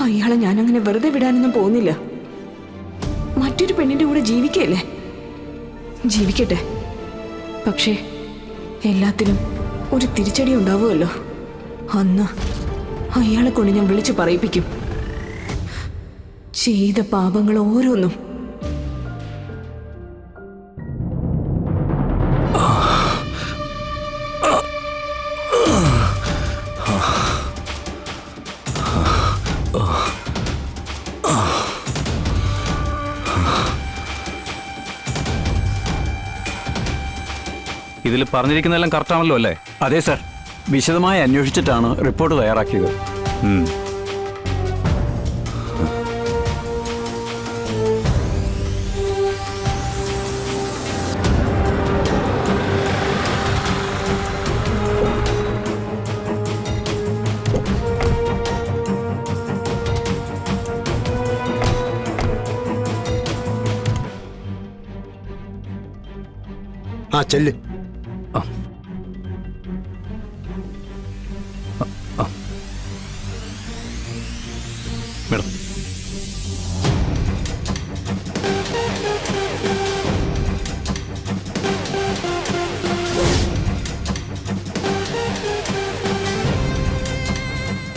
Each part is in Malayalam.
അയാളെ ഞാനങ്ങനെ വെറുതെ വിടാനൊന്നും പോകുന്നില്ല. മറ്റൊരു പെണ്ണിന്റെ കൂടെ ജീവിക്കല്ലേ, ജീവിക്കട്ടെ. പക്ഷേ എല്ലാത്തിനും ഒരു തിരിച്ചടി ഉണ്ടാവുമല്ലോ. അന്ന് അയാളെ കൊണ്ട് ഞാൻ വിളിച്ചു പറയിപ്പിക്കും ചെയ്ത പാപങ്ങൾ ഓരോന്നും. ഇതിൽ പറഞ്ഞിരിക്കുന്നതെല്ലാം കറക്റ്റാണല്ലോ അല്ലേ? അതെ സർ, വിശദമായി അന്വേഷിച്ചിട്ടാണ് റിപ്പോർട്ട് തയ്യാറാക്കിയത്. ആ ചെല്ല്. മേഡം,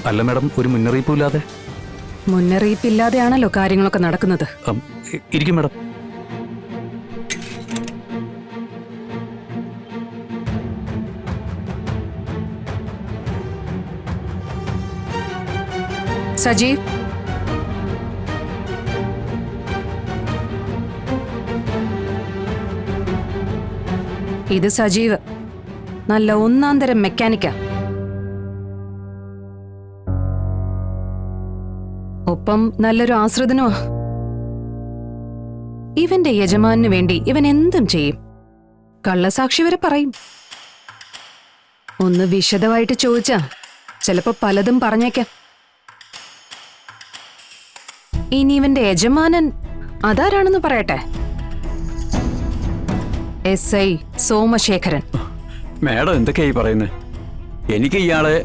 അല്ല മേഡം, ഒരു മുന്നറിയിപ്പുമില്ലാതെ? മുന്നറിയിപ്പില്ലാതെയാണല്ലോ കാര്യങ്ങളൊക്കെ നടക്കുന്നത്. ഇരിക്കും മേഡം. സജീവ്, ഇത് സജീവ്, നല്ല ഒന്നാം തരം മെക്കാനിക്കാ. ഒപ്പം നല്ലൊരു ആശ്രിതനുമാ. ഇവന്റെ യജമാനു വേണ്ടി ഇവൻ എന്തും ചെയ്യും. കള്ളസാക്ഷി വരെ പറയും. ഒന്ന് വിശദമായിട്ട് ചോദിച്ചാ ചിലപ്പോ പലതും പറഞ്ഞേക്കാം. ഇനി ഇവന്റെ യജമാനൻ അതാരാണെന്ന് പറയട്ടെ. SI സോമശേഖരൻ. മേഡം എന്തൊക്കെയായി പറയുന്നത്? എനിക്ക് ഇയാളെ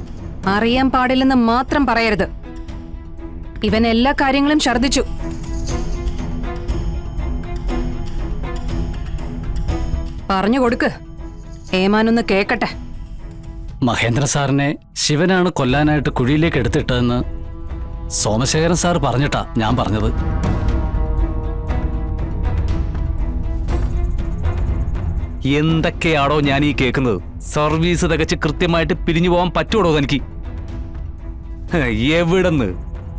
അറിയാൻ പാടില്ലെന്ന് മാത്രം പറയരുത്. ഇവൻ എല്ലാ കാര്യങ്ങളും ഛർദിച്ചു. പറഞ്ഞു കൊടുക്ക്, ഏമാനൊന്ന് കേക്കട്ടെ. മഹേന്ദ്ര സാറിനെ ശിവനാണ് കൊല്ലാനായിട്ട് കുഴിയിലേക്ക് എടുത്തിട്ടതെന്ന് സോമശേഖരൻ സാർ പറഞ്ഞിട്ടാ ഞാൻ പറഞ്ഞത്. എന്തൊക്കെയാണോ ഞാൻ ഈ കേൾക്കുന്നത്? സർവീസ് തികച്ച് കൃത്യമായിട്ട് പിരിഞ്ഞു പോകാൻ പറ്റുമോ തനിക്ക്? എവിടെന്ന്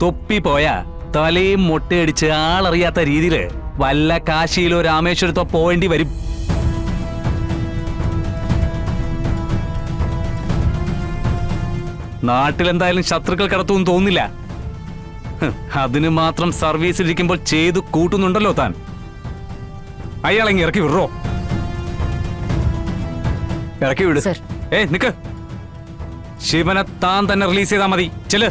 തൊപ്പി പോയാ തലയും മുട്ടയടിച്ച് ആളറിയാത്ത രീതിയിൽ വല്ല കാശിയിലോ രാമേശ്വരത്തോ പോവേണ്ടി വരും. നാട്ടിലെന്തായാലും ശത്രുക്കൾ കടത്തുമെന്ന് തോന്നുന്നില്ല. അതിന് മാത്രം സർവീസിലിരിക്കുമ്പോൾ ചെയ്തു കൂട്ടുന്നുണ്ടല്ലോ താൻ. അയാളെങ്ങി ഇറക്കി വിടറോ? ഇറക്കി വിട്. നിക്ക്, ശിവനെ താൻ തന്നെ റിലീസ് ചെയ്താൽ മതി. ചെല്.